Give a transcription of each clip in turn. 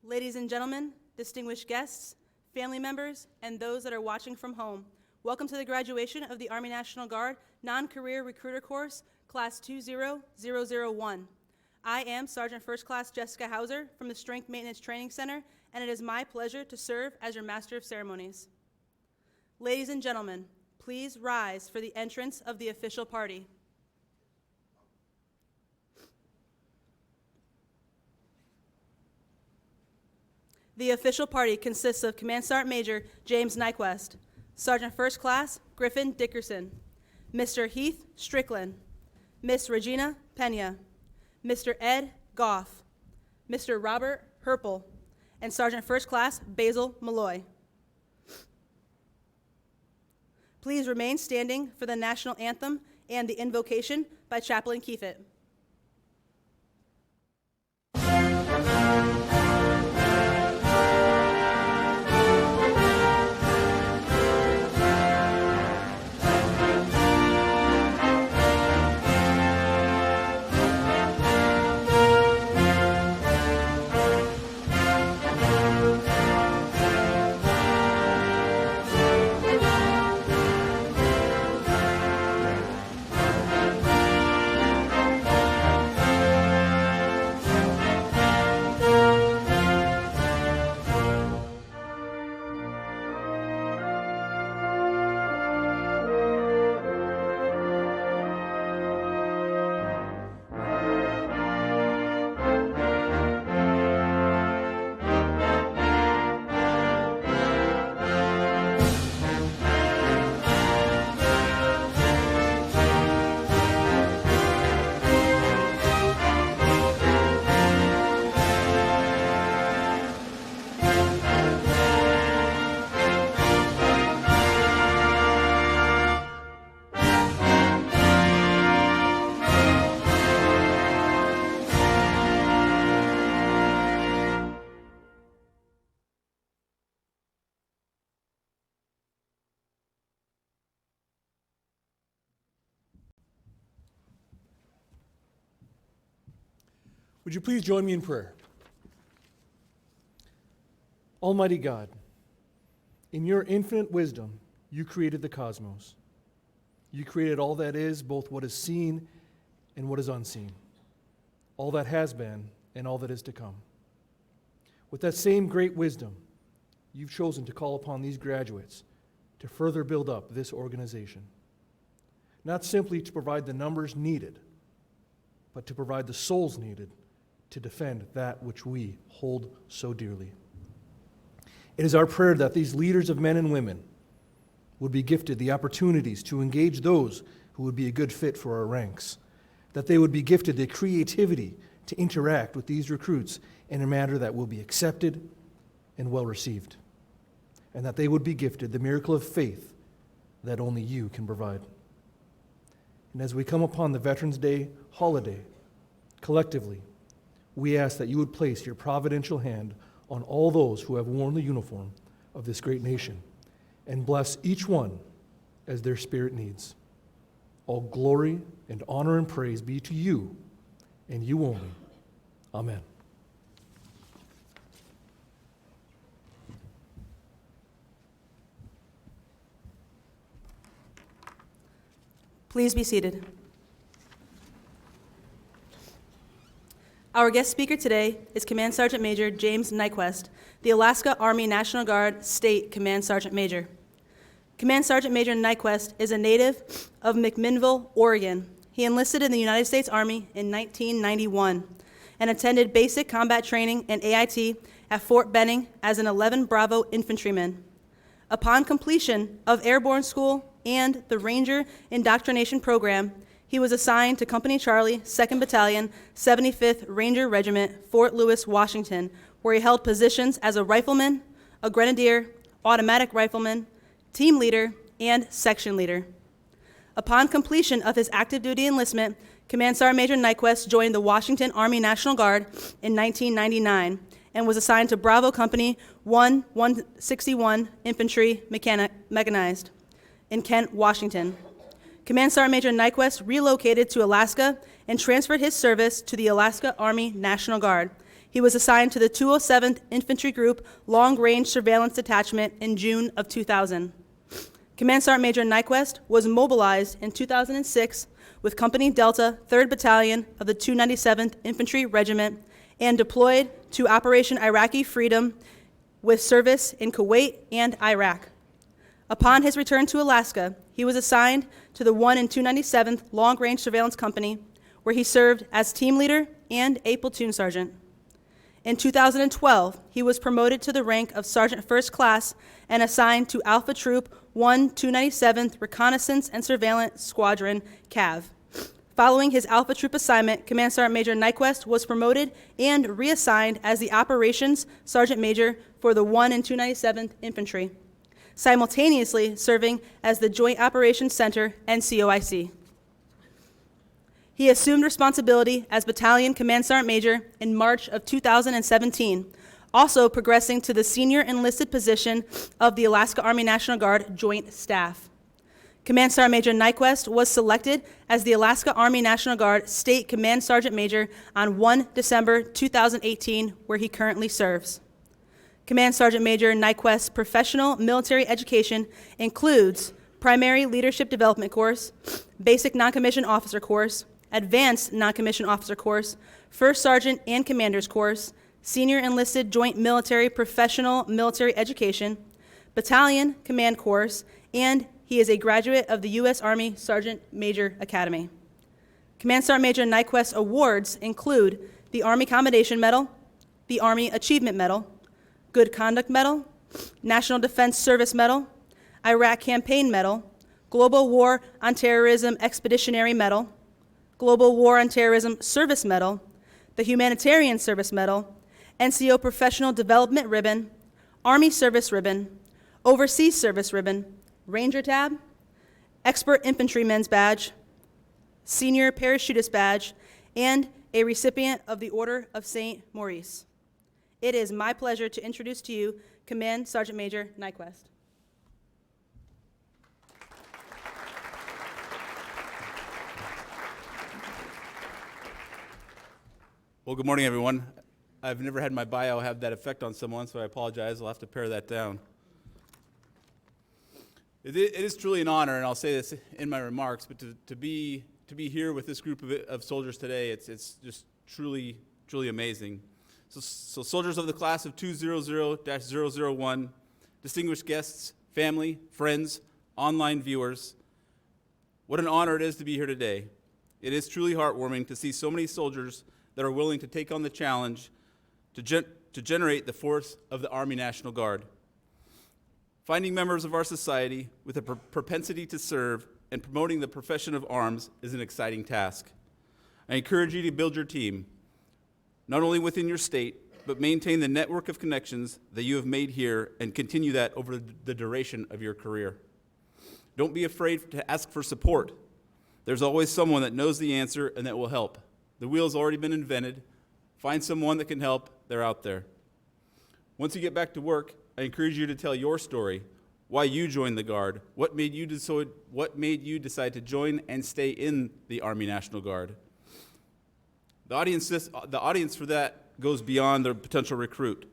Ladies and gentlemen, distinguished guests, family members, and those that are watching from home, welcome to the graduation of the Army National Guard Non-Career Recruiter Course, Class 20001. I am Sergeant First Class Jessica Hauser from the Strength Maintenance Training Center, and it is my pleasure to serve as your Master of Ceremonies. Ladies and gentlemen, please rise for the entrance of the official party. The official party consists of Command Sergeant Major James Nyquist, Sergeant First Class Griffin Dickerson, Mr. Heath Strickland, Miss Regina Pena, Mr. Ed Goff, Mr. Robert Herpel, and Sergeant First Class Basil Malloy. Please remain standing for the national anthem and the invocation by Chaplain Keefit. Would you please join me in prayer? Almighty God, in your infinite wisdom, you created the cosmos. You created all that is, both what is seen and what is unseen, all that has been and all that is to come. With that same great wisdom, you've chosen to call upon these graduates to further build up this organization, not simply to provide the numbers needed, but to provide the souls needed to defend that which we hold so dearly. It is our prayer that these leaders of men and women would be gifted the opportunities to engage those who would be a good fit for our ranks, that they would be gifted the creativity to interact with these recruits in a manner that will be accepted and well received, and that they would be gifted the miracle of faith that only you can provide. And as we come upon the Veterans Day holiday, collectively, we ask that you would place your providential hand on all those who have worn the uniform of this great nation and bless each one as their spirit needs. All glory and honor and praise be to you and you only. Amen. Please be seated. Our guest speaker today is Command Sergeant Major James Nyquist, the Alaska Army National Guard State Command Sergeant Major. Command Sergeant Major Nyquist is a native of McMinnville, Oregon. He enlisted in the United States Army in 1991 and attended basic combat training and AIT at Fort Benning as an 11 Bravo infantryman. Upon completion of airborne school and the Ranger Indoctrination Program, he was assigned to Company Charlie, 2nd Battalion, 75th Ranger Regiment, Fort Lewis, Washington, where he held positions as a rifleman, a grenadier, automatic rifleman, team leader, and section leader. Upon completion of his active duty enlistment, Command Sergeant Major Nyquist joined the Washington Army National Guard in 1999 and was assigned to Bravo Company 161 Infantry Mechanized in Kent, Washington. Command Sergeant Major Nyquist relocated to Alaska and transferred his service to the Alaska Army National Guard. He he was assigned to the 207th Infantry Group Long Range Surveillance Detachment in June of 2000. Command Sergeant Major Nyquist was mobilized in 2006 with Company Delta, 3rd Battalion of the 297th Infantry Regiment and deployed to Operation Iraqi Freedom with service in Kuwait and Iraq. Upon his return to Alaska, he was assigned to the 1 and 297th Long Range Surveillance Company, where he served as team leader and a platoon sergeant. In 2012, he was promoted to the rank of Sergeant First Class and assigned to Alpha Troop 1 297th Reconnaissance and Surveillance Squadron, CAV. Following his Alpha Troop assignment, Command Sergeant Major Nyquist was promoted and reassigned as the Operations Sergeant Major for the 1 and 297th Infantry, simultaneously serving as the Joint Operations Center NCOIC. He assumed responsibility as Battalion Command Sergeant Major in March of 2017, also progressing to the senior enlisted position of the Alaska Army National Guard Joint Staff. Command Sergeant Major Nyquist was selected as the Alaska Army National Guard State Command Sergeant Major on 1 December 2018, where he currently serves. Command Sergeant Major Nyquist's professional military education includes Primary Leadership Development Course, Basic Non-Commissioned Officer Course, Advanced Non-Commissioned Officer Course, First Sergeant and Commander's Course, Senior Enlisted Joint Military Professional Military Education, Battalion Command Course, and he is a graduate of the U.S. Army Sergeant Major Academy. Command Sergeant Major Nyquist's awards include the Army Commendation Medal, the Army Achievement Medal, Good Conduct Medal, National Defense Service Medal, Iraq Campaign Medal, Global War on Terrorism Expeditionary Medal, Global War on Terrorism Service Medal, the Humanitarian Service Medal, NCO Professional Development Ribbon, Army Service Ribbon, Overseas Service Ribbon, Ranger Tab, Expert Infantryman's Badge, Senior Parachutist Badge, and a recipient of the Order of St. Maurice. It is my pleasure to introduce to you Command Sergeant Major Nyquist. Well, good morning, everyone. I've never had my bio have that effect on someone, so I apologize. I'll have to pare that down. It is truly an honor, and I'll say this in my remarks, but to be here with this group of soldiers today, it's just truly amazing. So soldiers of the class of 200-001, distinguished guests, family, friends, online viewers, what an honor it is to be here today. It is truly heartwarming to see so many soldiers that are willing to take on the challenge to generate the force of the Army National Guard. Finding members of our society with a propensity to serve and promoting the profession of arms is an exciting task. I encourage you to build your team, not only within your state, but maintain the network of connections that you have made here and continue that over the duration of your career. Don't be afraid to ask for support. There's always someone that knows the answer and that will help. The wheel's already been invented. Find someone that can help. They're out there. Once you get back to work, I encourage you to tell your story, why you joined the Guard, what made you decide to join and stay in the Army National Guard. The audience for that goes beyond the potential recruit.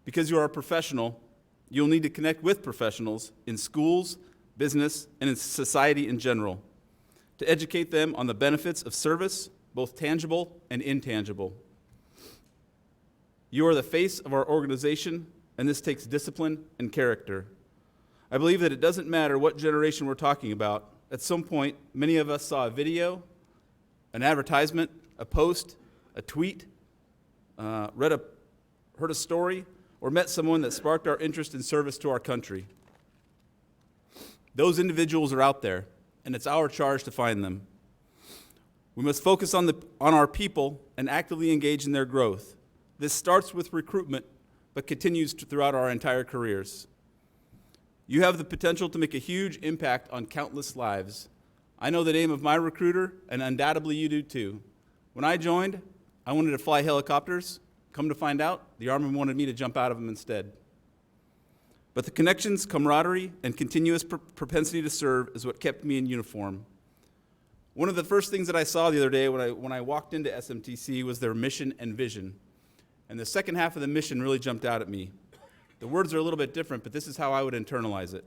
Because you are a professional, you'll need to connect with professionals in schools, business, and in society in general to educate them on the benefits of service, both tangible and intangible. You are the face of our organization, and this takes discipline and character. I believe that it doesn't matter what generation we're talking about. At some point, many of us saw a video, an advertisement, a post, a tweet, heard a story, or met someone that sparked our interest in service to our country. Those individuals are out there, and it's our charge to find them. We must focus on our people and actively engage in their growth. This starts with recruitment, but continues throughout our entire careers. You have the potential to make a huge impact on countless lives. I know the name of my recruiter, and undoubtedly you do too. When I joined, I wanted to fly helicopters. Come to find out, the Army wanted me to jump out of them instead. But the connections, camaraderie, and continuous propensity to serve is what kept me in uniform. One of the first things that I saw the other day when I walked into SMTC was their mission and vision. And the second half of the mission really jumped out at me. The words are a little bit different, but this is how I would internalize it.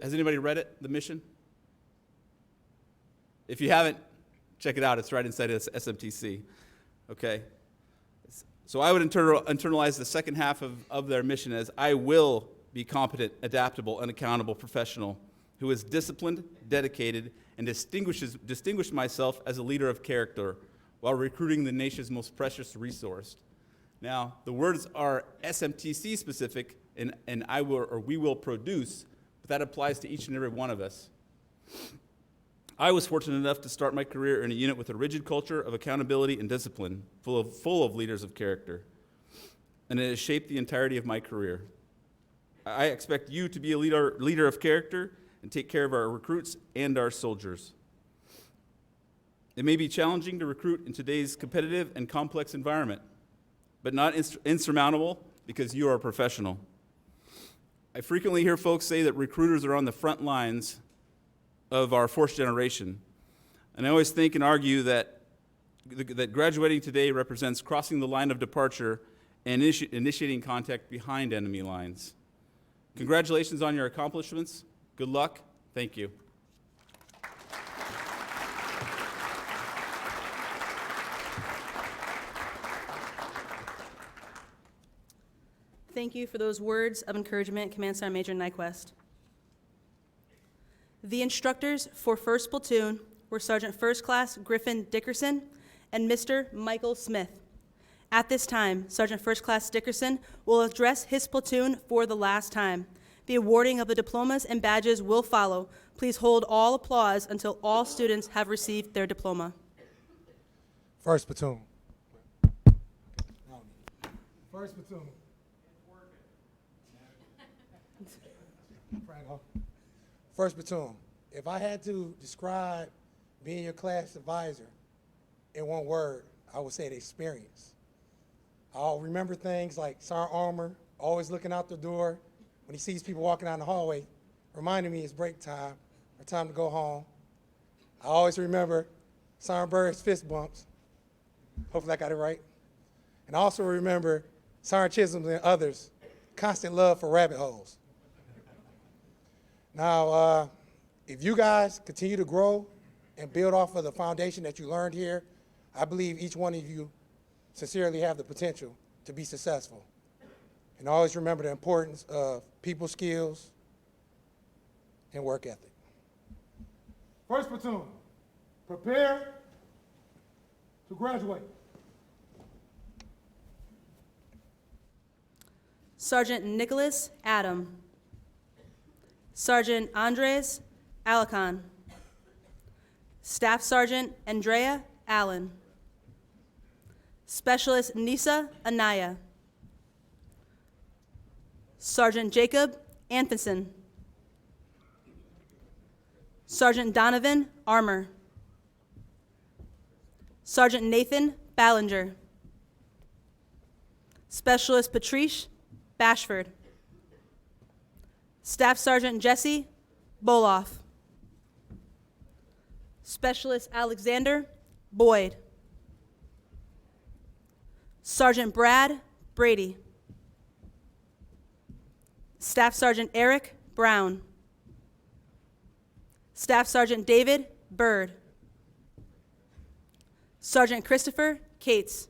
Has anybody read it, the mission? If you haven't, check it out. It's right inside of SMTC. Okay? So I would internalize the second half of their mission as, I will be competent, adaptable, and accountable professional who is disciplined, dedicated, and distinguish myself as a leader of character while recruiting the nation's most precious resource. Now, the words are SMTC specific, and we will produce, but that applies to each and every one of us. I was fortunate enough to start my career in a unit with a rigid culture of accountability and discipline, full of leaders of character, and it has shaped the entirety of my career. I expect you to be a leader of character and take care of our recruits and our soldiers. It may be challenging to recruit in today's competitive and complex environment, but not insurmountable because you are a professional. I frequently hear folks say that recruiters are on the front lines of our fourth generation. And I always think and argue that graduating today represents crossing the line of departure and initiating contact behind enemy lines. Congratulations on your accomplishments. Good luck. Thank you. Thank you for those words of encouragement, Command Sergeant Major Nyquist. The instructors for 1st Platoon were Sergeant First Class Griffin Dickerson and Mr. Michael Smith. At this time, Sergeant First Class Dickerson will address his platoon for the last time. The awarding of the diplomas and badges will follow. Please hold all applause until all students have received their diploma. 1st Platoon. 1st Platoon. Franco. 1st Platoon. If I had to describe being your class advisor in one word, I would say the experience. I'll remember things like Sergeant Armour always looking out the door when he sees people walking down the hallway, reminding me it's break time or time to go home. I always remember Sergeant Bird's fist bumps. Hopefully I got it right. And I also remember Sergeant Chisholm's and others' constant love for rabbit holes. Now, if you guys continue to grow and build off of the foundation that you learned here, I believe each one of you sincerely have the potential to be successful. And always remember the importance of people skills and work ethic. 1st Platoon, prepare to graduate. Sergeant Nicholas Adam. Sergeant Andres Alacon. Staff Sergeant Andrea Allen. Specialist Nisa Anaya. Sergeant Jacob Anthonson. Sergeant Donovan Armour. Sergeant Nathan Ballinger. Specialist Patrice Bashford. Staff Sergeant Jesse Boloff. Specialist Alexander Boyd. Sergeant Brad Brady. Staff Sergeant Eric Brown. Staff Sergeant David Bird. Sergeant Christopher Cates.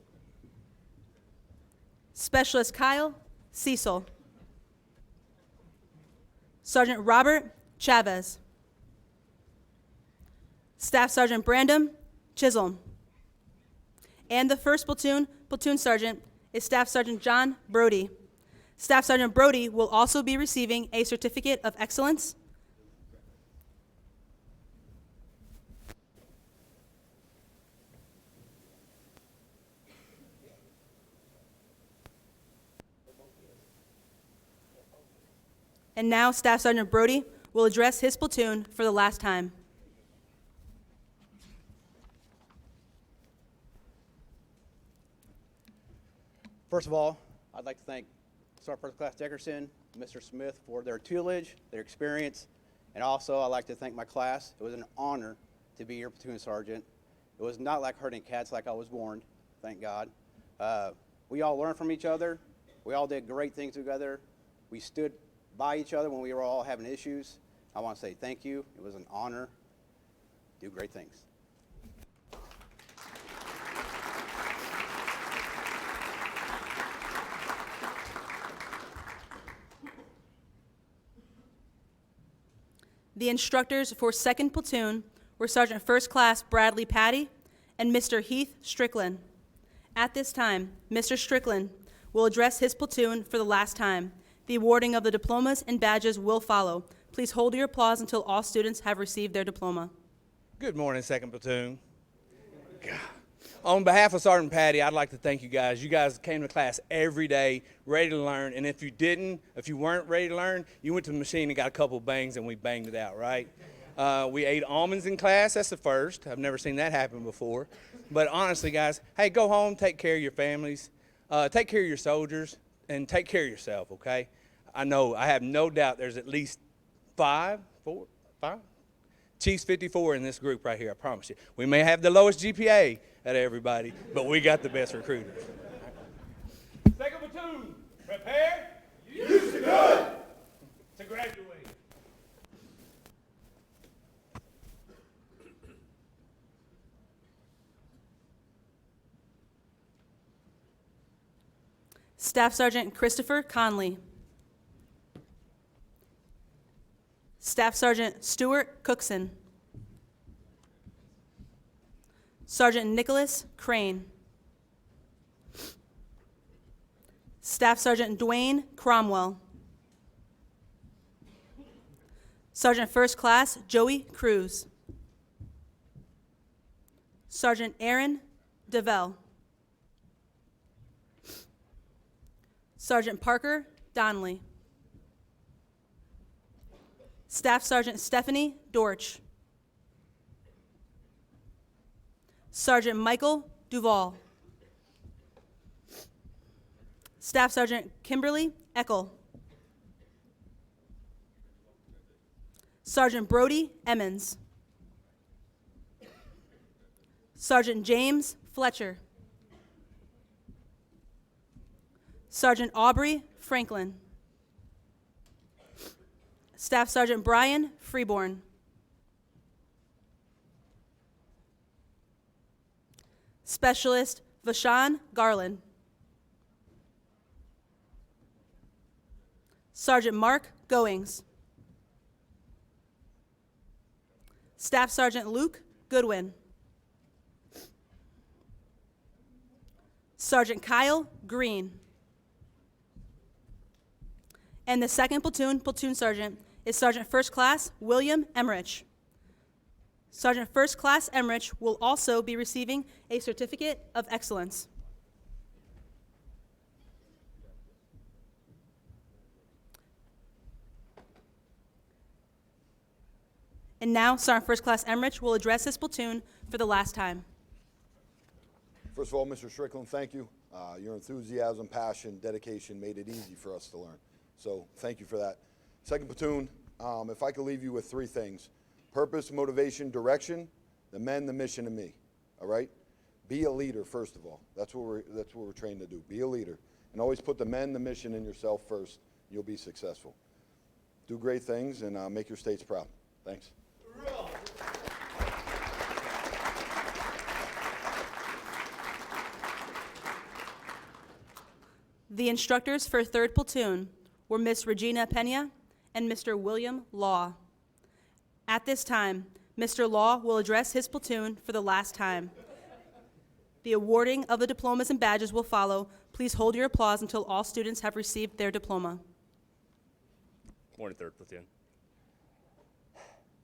Specialist Kyle Cecil. Sergeant Robert Chavez. Staff Sergeant Brandon Chisholm. And the 1st Platoon Platoon Sergeant is Staff Sergeant John Brody. Staff Sergeant Brody will also be receiving a Certificate of Excellence. And now Staff Sergeant Brody will address his platoon for the last time. First of all, I'd like to thank Sergeant First Class Dickerson, Mr. Smith for their tutelage, their experience, and also I'd like to thank my class. It was an honor to be your platoon sergeant. It was not like herding cats like I was warned, thank God. We all learned from each other. We all did great things together. We stood by each other when we were all having issues. I want to say thank you. It was an honor. Do great things. The instructors for 2nd Platoon were Sergeant First Class Bradley Patty and Mr. Heath Strickland. At this time, Mr. Strickland will address his platoon for the last time. The awarding of the diplomas and badges will follow. Please hold your applause until all students have received their diploma. Good morning, 2nd Platoon. God. On behalf of Sergeant Patty, I'd like to thank you guys. You guys came to class every day, ready to learn, and if you weren't ready to learn, you went to the machine and got a couple bangs and we banged it out, right? We ate almonds in class. That's the first. I've never seen that happen before. But honestly, guys, hey, go home, take care of your families, take care of your soldiers, and take care of yourself, okay? I have no doubt there's at least five, Chiefs 54 in this group right here, I promise you. We may have the lowest GPA out of everybody, but we got the best recruiters. 2nd Platoon, prepare. Use the gun. To graduate. Staff Sergeant Christopher Conley. Staff Sergeant Stuart Cookson. Sergeant Nicholas Crane. Staff Sergeant Dwayne Cromwell. Sergeant First Class Joey Cruz. Sergeant Aaron DeVell. Sergeant Parker Donnelly. Staff Sergeant Stephanie Dorch. Sergeant Michael Duval. Staff Sergeant Kimberly Eckel. Sergeant Brody Emmons. Sergeant James Fletcher. Sergeant Aubrey Franklin. Staff Sergeant Brian Freeborn. Specialist Vashawn Garland. Sergeant Mark Goings. Staff Sergeant Luke Goodwin. Sergeant Kyle Green. And the 2nd Platoon Platoon Sergeant is Sergeant First Class William Emmerich. Sergeant First Class Emmerich will also be receiving a Certificate of Excellence. And now, Sergeant First Class Emmerich will address his platoon for the last time. First of all, Mr. Strickland, thank you. Your enthusiasm, passion, dedication made it easy for us to learn. So thank you for that. 2nd Platoon, if I could leave you with 3 things: purpose, motivation, direction, the men, the mission, and me. All right? Be a leader, first of all. That's what we're trained to do. Be a leader. And always put the men, the mission, and yourself first. You'll be successful. Do great things and make your states proud. Thanks. The instructors for 3rd Platoon were Miss Regina Pena and Mr. William Law. At this time, Mr. Law will address his platoon for the last time. The awarding of the diplomas and badges will follow. Please hold your applause until all students have received their diploma. Morning, 3rd Platoon.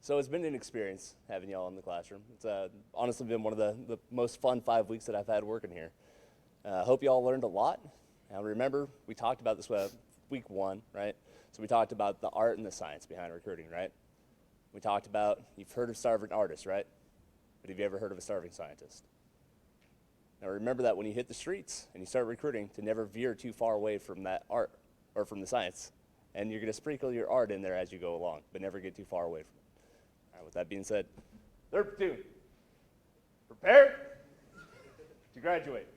So it's been an experience having y'all in the classroom. It's honestly been one of the most fun 5 weeks that I've had working here. I hope y'all learned a lot. Now remember, we talked about this week 1, right? So we talked about the art and the science behind recruiting, right? We talked about, you've heard of starving artists, right? But have you ever heard of a starving scientist? Now remember that when you hit the streets and you start recruiting, to never veer too far away from that art or from the science. And you're gonna sprinkle your art in there as you go along, but never get too far away from it. All right, with that being said, 3rd Platoon, prepare to graduate.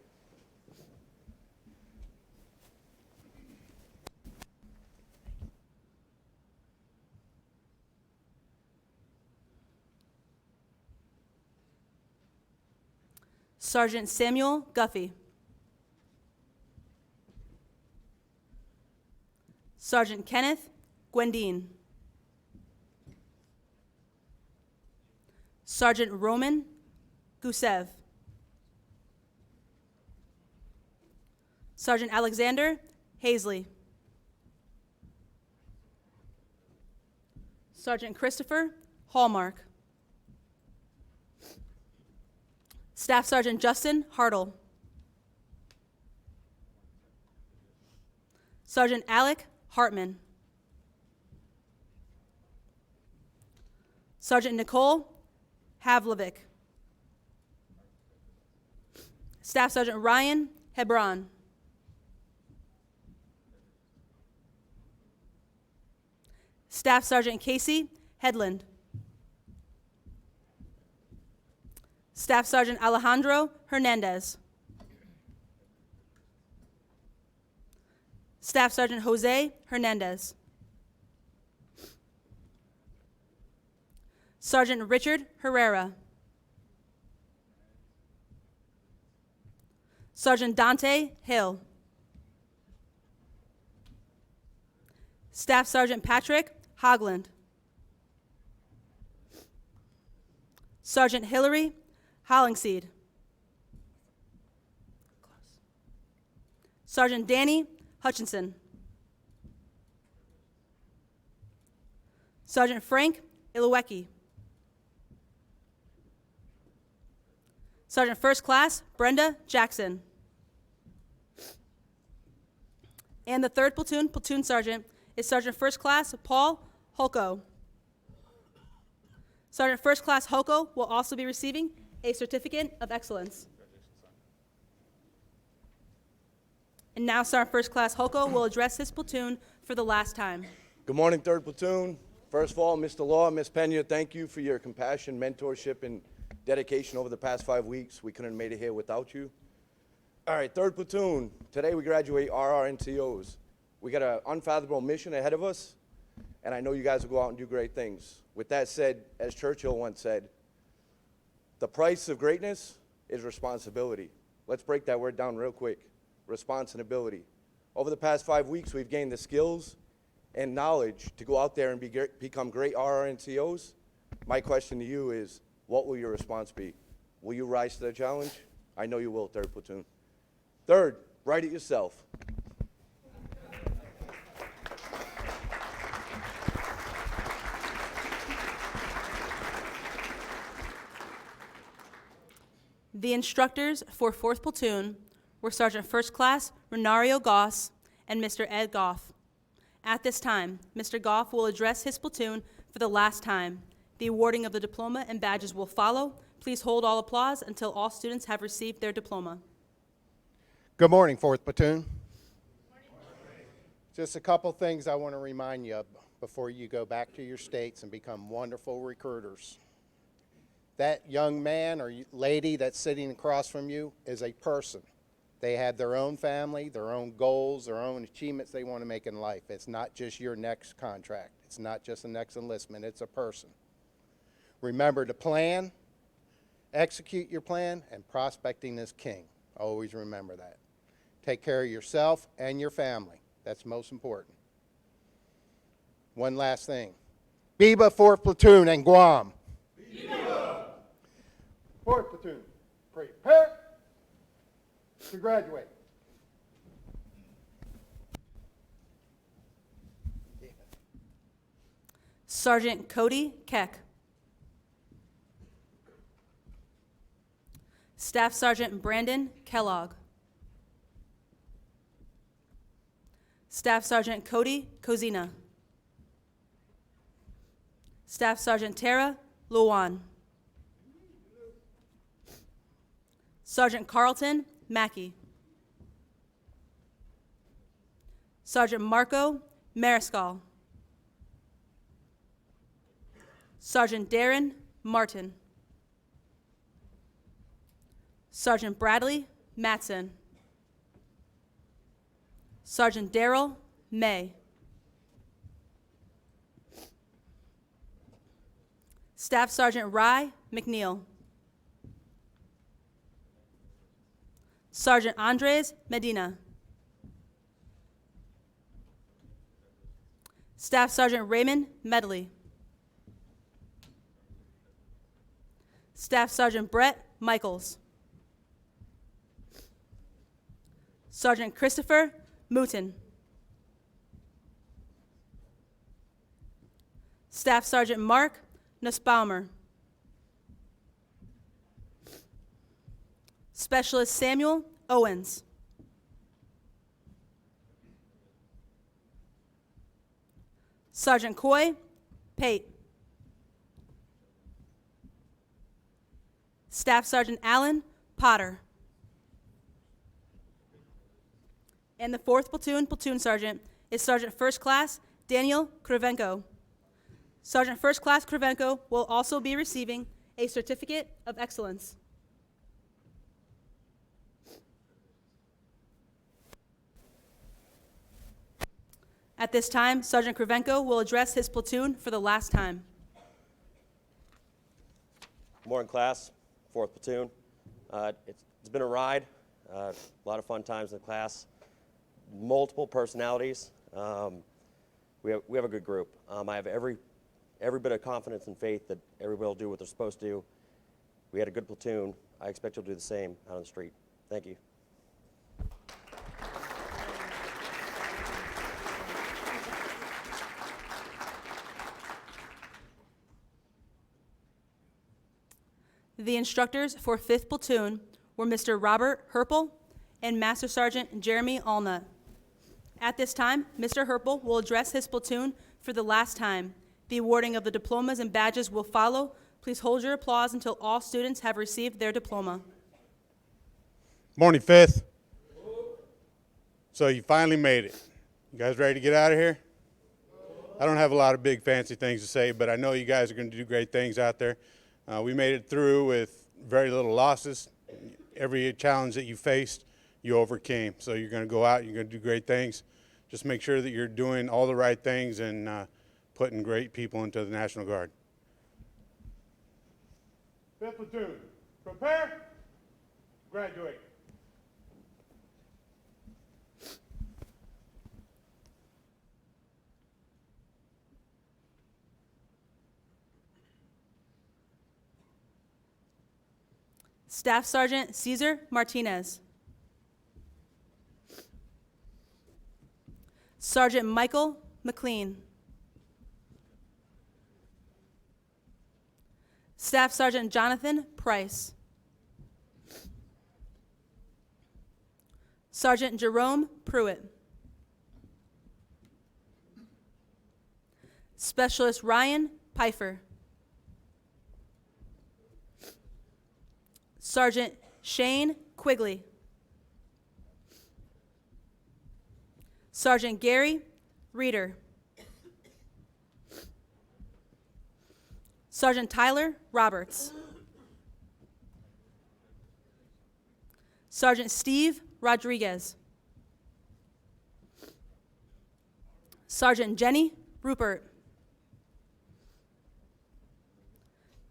Sergeant Samuel Guffey. Sergeant Kenneth Gwendine. Sergeant Roman Gusev. Sergeant Alexander Hazley. Sergeant Christopher Hallmark. Staff Sergeant Justin Hartle. Sergeant Alec Hartman. Sergeant Nicole Havlovic. Staff Sergeant Ryan Hebron. Staff Sergeant Casey Headland. Staff Sergeant Alejandro Hernandez. Staff Sergeant Jose Hernandez. Sergeant Richard Herrera. Sergeant Dante Hill. Staff Sergeant Patrick Hogland. Sergeant Hillary Hollingsseed. Sergeant Danny Hutchinson. Sergeant Frank Ilowecki. Sergeant First Class Brenda Jackson. And the 3rd Platoon Platoon Sergeant is Sergeant First Class Paul Holko. Sergeant First Class Holko will also be receiving a Certificate of Excellence. And now Sergeant First Class Holko will address his platoon for the last time. Good morning, 3rd Platoon. First of all, Mr. Law, Ms. Pena, thank you for your compassion, mentorship, and dedication over the past 5 weeks. We couldn't have made it here without you. All right, 3rd Platoon, today we graduate RRNCOs. We got an unfathomable mission ahead of us, and I know you guys will go out and do great things. With that said, as Churchill once said, the price of greatness is responsibility. Let's break that word down real quick. Responsibility. Over the past 5 weeks, we've gained the skills and knowledge to go out there and become great RRNCOs. My question to you is, what will your response be? Will you rise to the challenge? I know you will, 3rd Platoon. 3rd, write it yourself. The instructors for 4th Platoon were Sergeant First Class Renario Goss and Mr. Ed Goff. At this time, Mr. Goff will address his platoon for the last time. The awarding of the diploma and badges will follow. Please hold all applause until all students have received their diploma. Good morning, 4th Platoon. Just a couple things I want to remind you of before you go back to your states and become wonderful recruiters. That young man or lady that's sitting across from you is a person. They have their own family, their own goals, their own achievements they want to make in life. It's not just your next contract. It's not just the next enlistment. It's a person. Remember to plan, execute your plan, and prospecting is king. Always remember that. Take care of yourself and your family. That's most important. One last thing. Biba 4th Platoon and Guam. Biba! 4th Platoon, prepare to graduate. Sergeant Cody Keck. Staff Sergeant Brandon Kellogg. Staff Sergeant Cody Kozina. Staff Sergeant Tara Luan. Sergeant Carlton Mackey. Sergeant Marco Mariscal. Sergeant Darren Martin. Sergeant Bradley Matson. Sergeant Darrell May. Staff Sergeant Rye McNeil. Sergeant Andres Medina. Staff Sergeant Raymond Medley. Staff Sergeant Brett Michaels. Sergeant Christopher Mouton. Staff Sergeant Mark Nussbaumer. Specialist Samuel Owens. Sergeant Coy Pate. Staff Sergeant Allen Potter. And the 4th Platoon Platoon Sergeant is Sergeant First Class Daniel Krivenko. Sergeant First Class Krivenko will also be receiving a Certificate of Excellence. At this time, Sergeant Krivenko will address his platoon for the last time. Morning, class. 4th Platoon. It's been a ride. A lot of fun times in the class. Multiple personalities. We have a good group. I have every bit of confidence and faith that everybody will do what they're supposed to do. We had a good platoon. I expect you'll do the same out on the street. Thank you. The instructors for 5th Platoon were Mr. Robert Herpel and Master Sergeant Jeremy Allnut. At this time, Mr. Herpel will address his platoon for the last time. The awarding of the diplomas and badges will follow. Please hold your applause until all students have received their diploma. Morning, 5th. So you finally made it. You guys ready to get out of here? I don't have a lot of big fancy things to say, but I know you guys are going to do great things out there. We made it through with very little losses. Every challenge that you faced, you overcame. So you're going to go out, you're going to do great things. Just make sure that you're doing all the right things and putting great people into the National Guard. 5th Platoon, prepare, graduate. Staff Sergeant Cesar Martinez. Sergeant Michael McLean. Staff Sergeant Jonathan Price. Sergeant Jerome Pruitt. Specialist Ryan Pfeiffer. Sergeant Shane Quigley. Sergeant Gary Reeder. Sergeant Tyler Roberts. Sergeant Steve Rodriguez. Sergeant Jenny Rupert.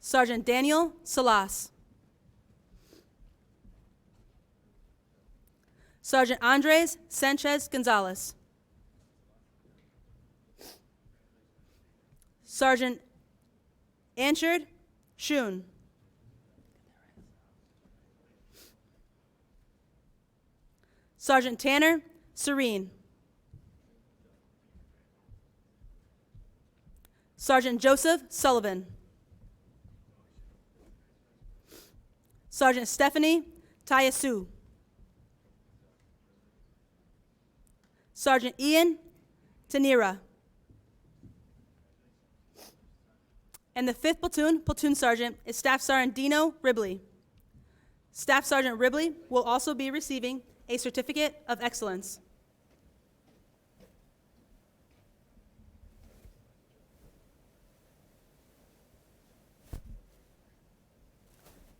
Sergeant Daniel Salas. Sergeant Andres Sanchez Gonzalez. Sergeant Anchard Shun. Sergeant Tanner Serene. Sergeant Joseph Sullivan. Sergeant Stephanie Tayasu. Sergeant Ian Tanira. And the 5th Platoon Platoon Sergeant is Staff Sergeant Dino Ribley. Staff Sergeant Ribley will also be receiving a Certificate of Excellence.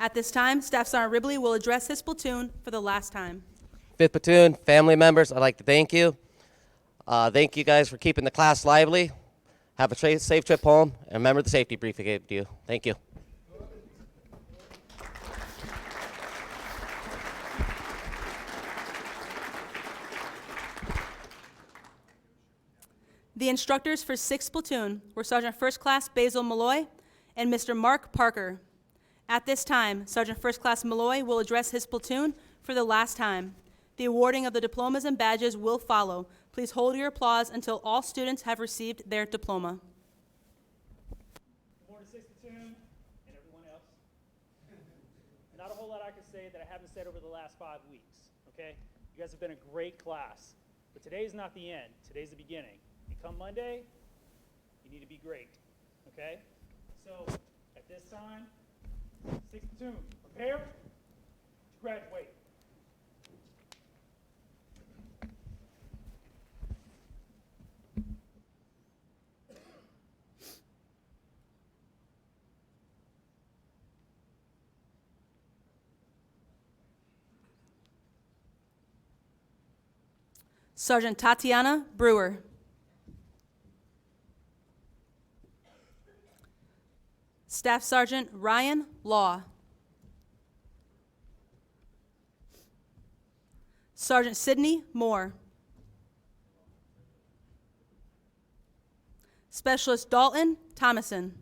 At this time, Staff Sergeant Ribley will address his platoon for the last time. 5th Platoon, family members, I'd like to thank you. Thank you guys for keeping the class lively. Have a safe trip home, and remember the safety brief I gave to you. Thank you. The instructors for 6th Platoon were Sergeant First Class Basil Malloy and Mr. Mark Parker. At this time, Sergeant First Class Malloy will address his platoon for the last time. The awarding of the diplomas and badges will follow. Please hold your applause until all students have received their diploma. Good morning, 6th Platoon and everyone else. Not a whole lot I can say that I haven't said over the last 5 weeks, okay? You guys have been a great class, but today's not the end. Today's the beginning. And come Monday, you need to be great, okay? So, at this time, 6th Platoon, prepare to graduate. Sergeant Tatiana Brewer. Staff Sergeant Ryan Law. Sergeant Sidney Moore. Specialist Dalton Thomason.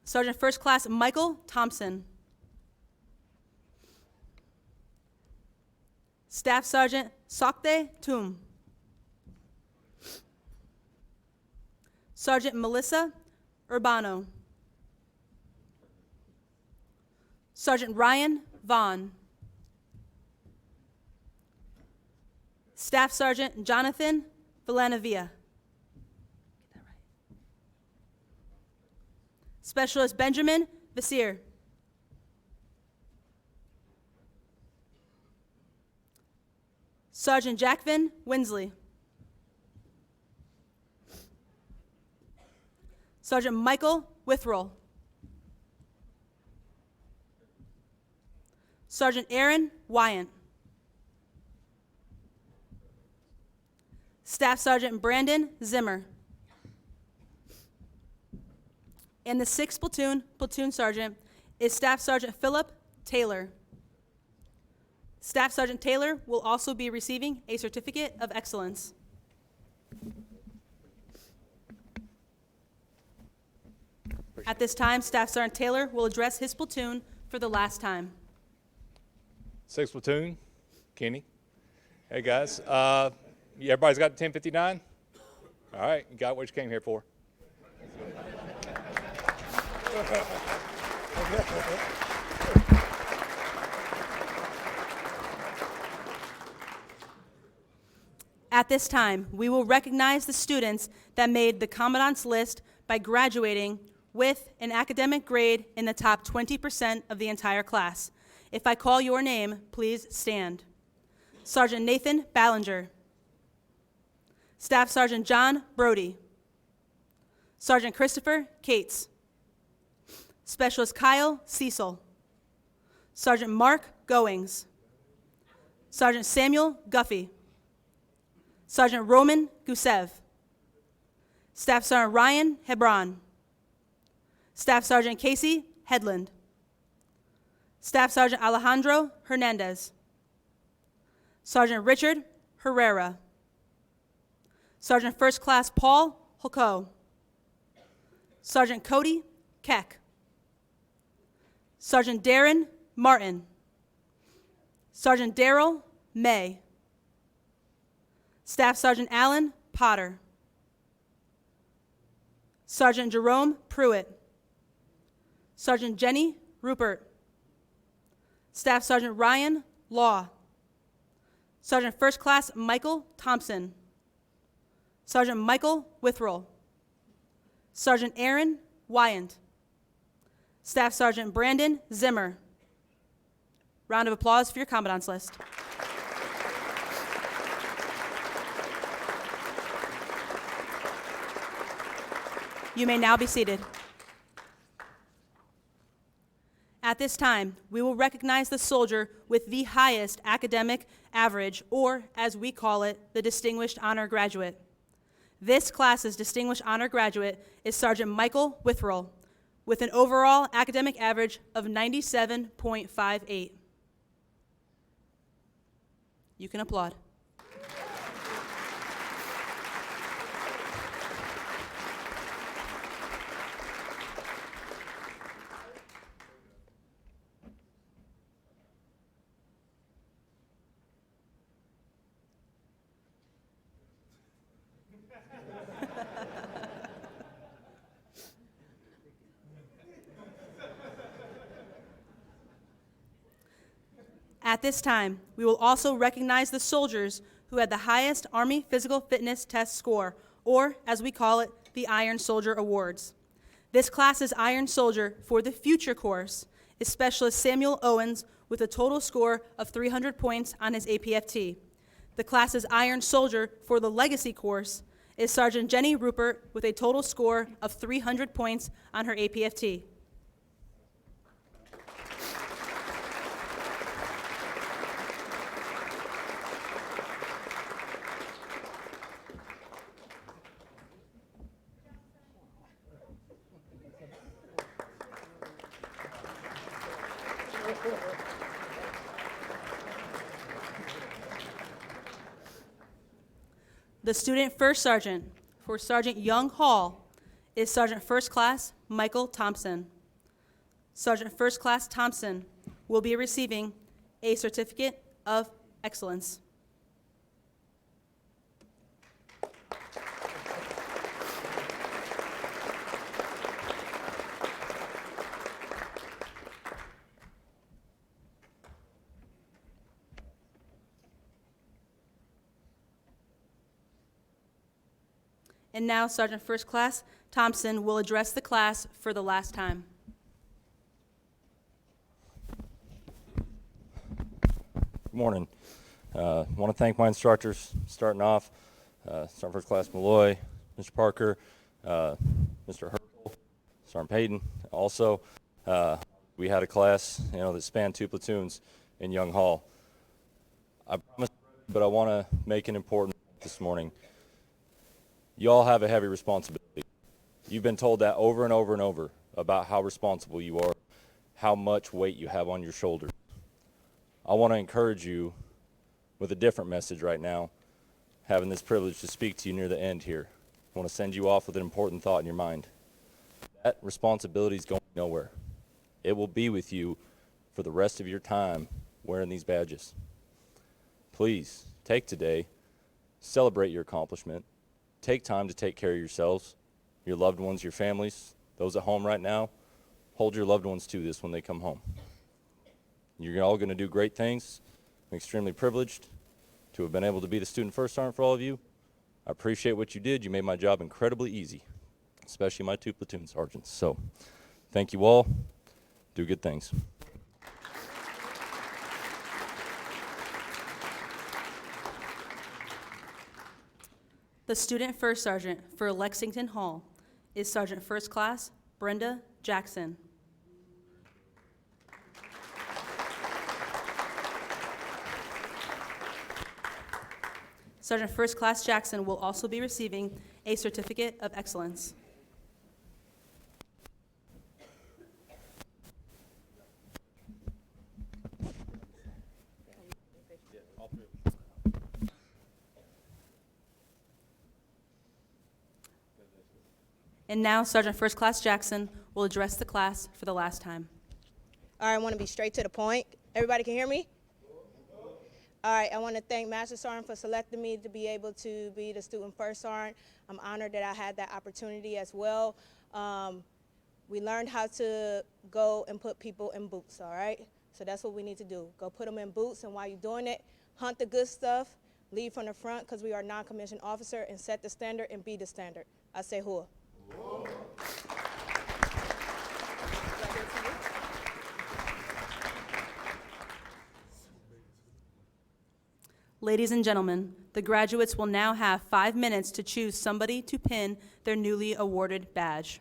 Sergeant First Class Michael Thompson. Staff Sergeant Sokte Tum. Sergeant Melissa Urbano. Sergeant Ryan Vaughn. Staff Sergeant Jonathan Villanavia. Specialist Benjamin Vasir. Sergeant Jackvin Winsley. Sergeant Michael Withrell. Sergeant Aaron Wyant. Staff Sergeant Brandon Zimmer. And the 6th Platoon Platoon Sergeant is Staff Sergeant Philip Taylor. Staff Sergeant Taylor will also be receiving a Certificate of Excellence. At this time, Staff Sergeant Taylor will address his platoon for the last time. 6th Platoon, Kenny. Hey guys, everybody's got the 1059? All right, you got what you came here for. At this time, we will recognize the students that made the Commandant's List by graduating with an academic grade in the top 20% of the entire class. If I call your name, please stand. Sergeant Nathan Ballinger. Staff Sergeant John Brody. Sergeant Christopher Cates. Specialist Kyle Cecil. Sergeant Mark Goings. Sergeant Samuel Guffey. Sergeant Roman Gusev. Staff Sergeant Ryan Hebron. Staff Sergeant Casey Headland. Staff Sergeant Alejandro Hernandez. Sergeant Richard Herrera. Sergeant First Class Paul Holko. Sergeant Cody Keck. Sergeant Darren Martin. Sergeant Daryl May. Staff Sergeant Alan Potter. Sergeant Jerome Pruitt. Sergeant Jenny Rupert. Staff Sergeant Ryan Law. Sergeant First Class Michael Thompson. Sergeant Michael Withrell. Sergeant Aaron Wyant. Staff Sergeant Brandon Zimmer. Round of applause for your Commandant's List. You may now be seated. At this time, we will recognize the soldier with the highest academic average, or as we call it, the Distinguished Honor Graduate. This class's Distinguished Honor Graduate is Sergeant Michael Withrell, with an overall academic average of 97.58. You can applaud. At this time, we will also recognize the soldiers who had the highest Army Physical Fitness Test score, or as we call it, the Iron Soldier Awards. This class's Iron Soldier for the Future course is Specialist Samuel Owens with a total score of 300 points on his APFT. The class's Iron Soldier for the Legacy course is Sergeant Jenny Rupert with a total score of 300 points on her APFT. The Student First Sergeant for Sergeant Young Hall is Sergeant First Class Michael Thompson. Sergeant First Class Thompson will be receiving a Certificate of Excellence. And now Sergeant First Class Thompson will address the class for the last time. Good morning. I want to thank my instructors, starting off, Sergeant First Class Malloy, Mr. Parker, Mr. Hertel, Sergeant Payton. Also, we had a class, that spanned 2 platoons in Young Hall. I promise, but I want to make an important point this morning. You all have a heavy responsibility. You've been told that over and over and over about how responsible you are, how much weight you have on your shoulders. I want to encourage you with a different message right now, having this privilege to speak to you near the end here. I want to send you off with an important thought in your mind. That responsibility is going nowhere. It will be with you for the rest of your time wearing these badges. Please take today, celebrate your accomplishment, take time to take care of yourselves, your loved ones, your families, those at home right now. Hold your loved ones to this when they come home. You're all going to do great things. I'm extremely privileged to have been able to be the Student First Sergeant for all of you. I appreciate what you did. You made my job incredibly easy, especially my 2 platoon sergeants. So thank you all. Do good things. The Student First Sergeant for Lexington Hall is Sergeant First Class Brenda Jackson. Sergeant First Class Jackson will also be receiving a Certificate of Excellence. And now Sergeant First Class Jackson will address the class for the last time. All right, I want to be straight to the point. Everybody can hear me? All right, I want to thank Master Sergeant for selecting me to be able to be the Student First Sergeant. I'm honored that I had that opportunity as well. We learned how to go and put people in boots, all right? So that's what we need to do. Go put them in boots, and while you're doing it, hunt the good stuff, lead from the front because we are a non-commissioned officer, and set the standard and be the standard. I say whoa. Ladies and gentlemen, the graduates will now have 5 minutes to choose somebody to pin their newly awarded badge.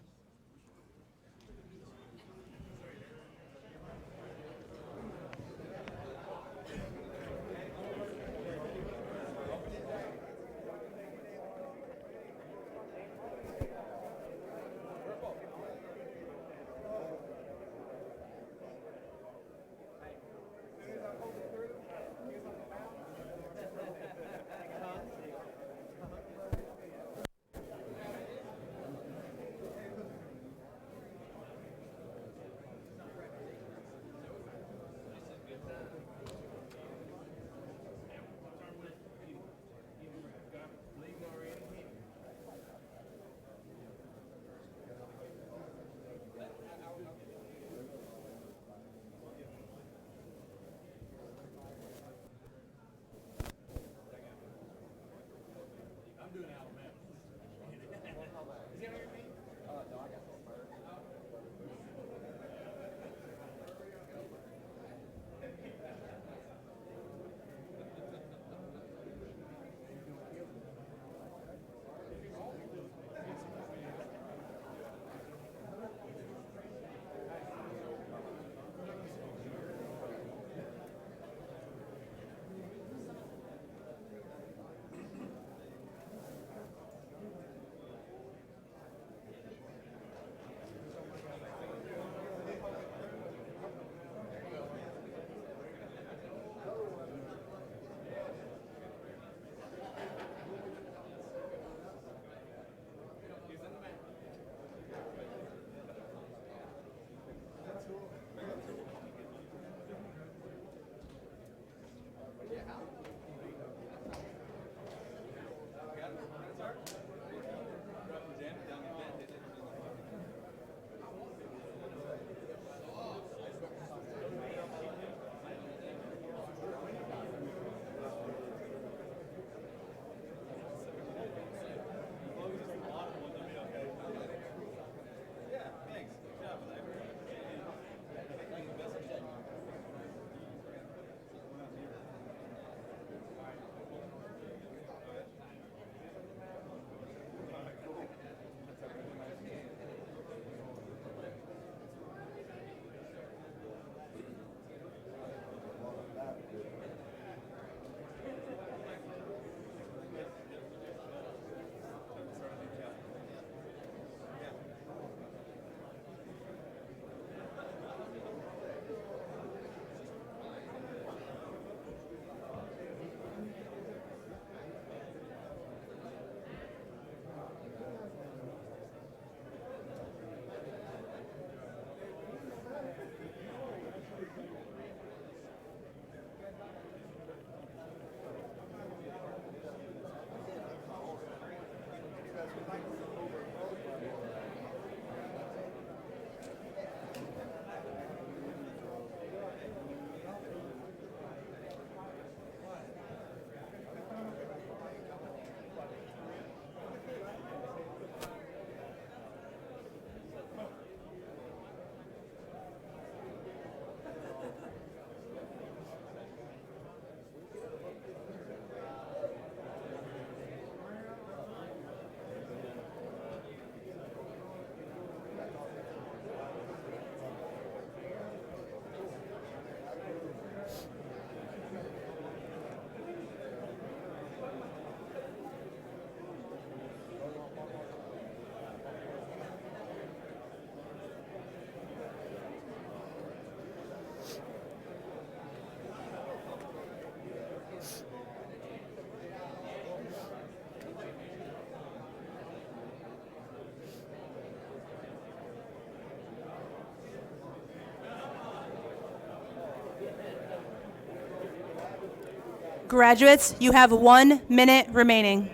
Graduates, you have 1 minute remaining.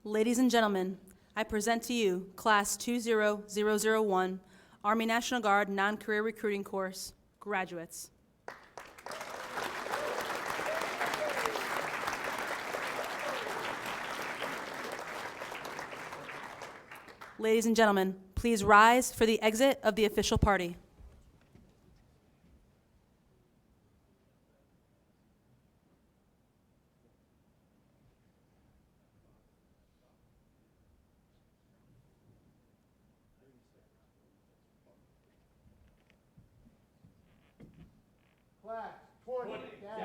Ladies and gentlemen, I present to you Class 20001, Army National Guard Non-Career Recruiting Course, graduates. Ladies and gentlemen, please rise for the exit of the official party. Class 20 down.